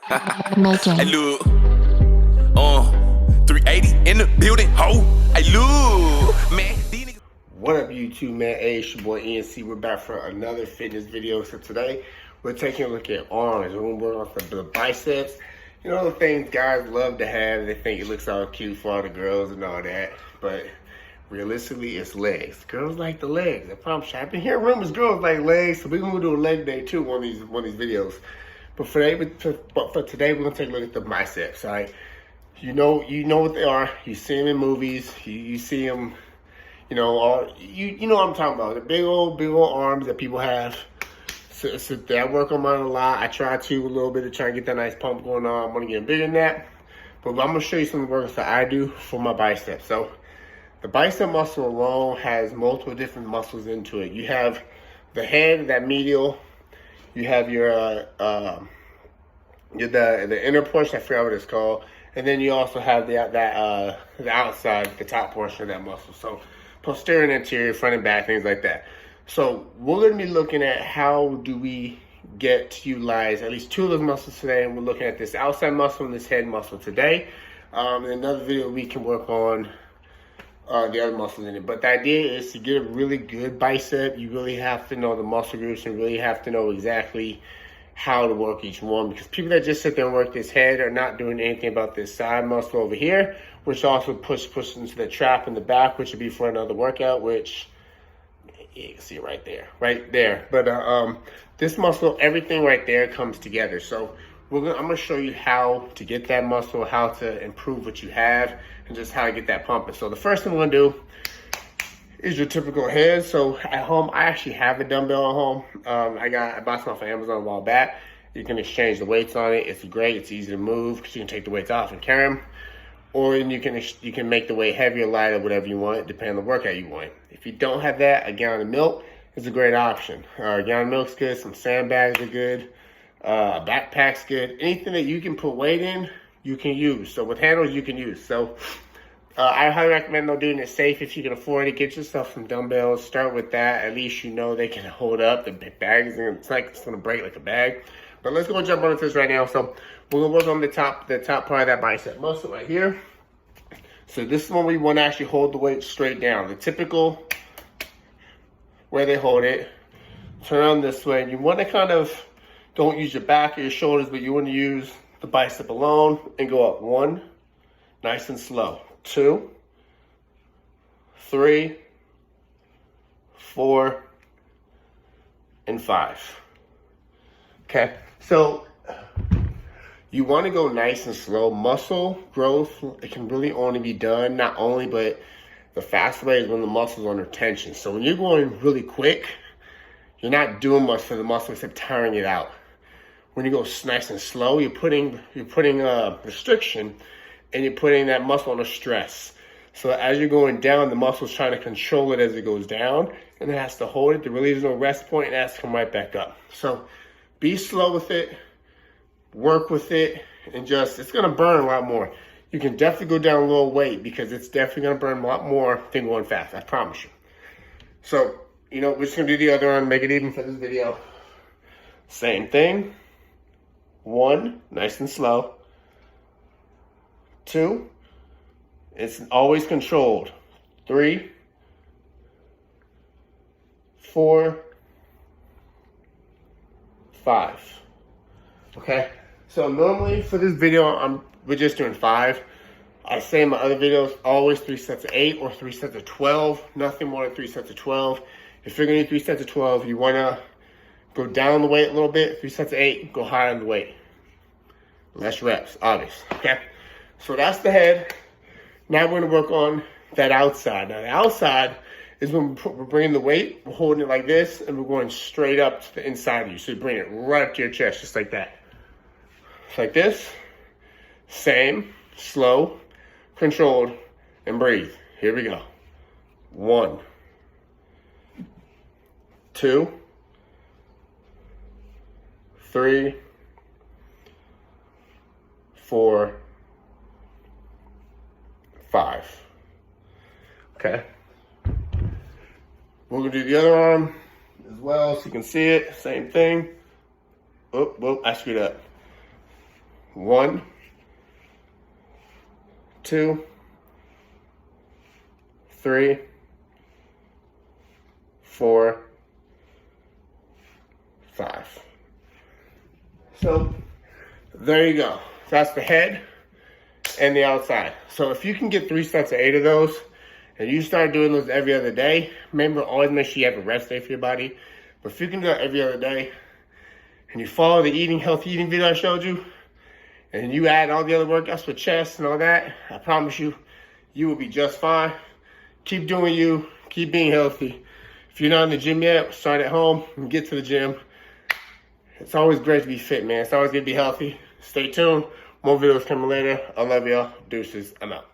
Hey, look, 380 in the building, ho. Hey, look, man, these niggas. What up, YouTube, man? Hey, it's your boy ENC. We're back for another fitness video. So today, we're taking a look at arms. We're gonna work on the biceps. You know, the things guys love to have. They think it looks all cute for all the girls and all that. But realistically, it's legs. Girls like the legs. I promise you. I've been hearing rumors girls like legs. So we're gonna do a leg day too on these videos. But for today, we're gonna take a look at the biceps. All right. You know what they are. You see them in movies. You see them. You know, you know what I'm talking about. The big old arms that people have. So I work on mine a lot. I try to a little bit to try and get that nice pump going on. I'm gonna get bigger than that. But I'm gonna show you some of the workouts that I do for my biceps. So the bicep muscle alone has multiple different muscles into it. You have the head, that medial. You have your the inner portion. I forgot what it's called. And then you also have the outside, the top portion of that muscle. So posterior and anterior, front and back, things like that. So we're going to be looking at how do we get to utilize at least two of those muscles today. And we're looking at this outside muscle and this head muscle today. In another video, we can work on the other muscles in it. But the idea is to get a really good bicep. You really have to know the muscle groups and really have to know exactly how to work each one, because people that just sit there and work this head are not doing anything about this side muscle over here, which also pushes into the trap in the back, which would be for another workout, which you can see right there. But this muscle, everything right there comes together. So I'm gonna show you how to get that muscle, how to improve what you have, and just how to get that pumping. So the first thing we're gonna do is your typical head. So at home, I actually have a dumbbell at home. I bought some off of Amazon a while back. You can exchange the weights on it. It's great. It's easy to move because you can take the weights off and carry them. Or you can make the weight heavier, lighter, whatever you want, depending on the workout you want. If you don't have that, a gallon of milk is a great option. A gallon of milk's good. Some sandbags are good. A backpack's good. Anything that you can put weight in, you can use. So with handles, you can use. So I highly recommend doing it safe. If you can afford it, get yourself some dumbbells. Start with that. At least you know they can hold up. The bag is gonna break like a bag. But let's go and jump on into this right now. So we're gonna work on the top part of that bicep muscle right here. So this is when we want to actually hold the weight straight down. The typical where they hold it. Turn on this way. And you want to kind of don't use your back or your shoulders, but you want to use the bicep alone and go up. 1, nice and slow. 2, 3, 4, and 5. Okay, so you want to go nice and slow. Muscle growth, it can really only be done, not only, but the fast way is when the muscle's under tension. So when you're going really quick, you're not doing much for the muscle except tiring it out. When you go nice and slow, you're putting restriction, and you're putting that muscle under stress. So as you're going down, the muscle's trying to control it as it goes down, and it has to hold it. There really is no rest point, and it has to come right back up. So be slow with it, work with it, and it's gonna burn a lot more. You can definitely go down a little weight because it's definitely gonna burn a lot more than going fast, I promise you. So, we're just gonna do the other one, make it even for this video. Same thing. 1, nice and slow. 2, it's always controlled. 3, 4, 5. Okay, so normally for this video, we're just doing 5. I say in my other videos, always 3 sets of 8 or 3 sets of 12. Nothing more than 3 sets of 12. If you're gonna do 3 sets of 12, you wanna go down the weight a little bit. 3 sets of 8, go higher on the weight. Less reps, obvious. Okay. So that's the head. Now we're going to work on that outside. Now the outside is when we're bringing the weight, we're holding it like this, and we're going straight up to the inside of you. So you bring it right up to your chest, just like that. Just like this. Same, slow, controlled, and breathe. Here we go. 1, 2, 3, 4, 5. Okay. We're gonna do the other arm as well so you can see it. Same thing. Oh, whoa, I screwed up. 1, 2, 3, 4, 5. So there you go. That's the head and the outside. So if you can get 3 sets of 8 of those, and you start doing those every other day, remember, always make sure you have a rest day for your body. But if you can do it every other day, and you follow the healthy eating video I showed you, and you add all the other workouts for chest and all that, I promise you, you will be just fine. Keep doing you. Keep being healthy. If you're not in the gym yet, start at home and get to the gym. It's always great to be fit, man. It's always good to be healthy. Stay tuned. More videos coming later. I love y'all. Deuces. I'm out.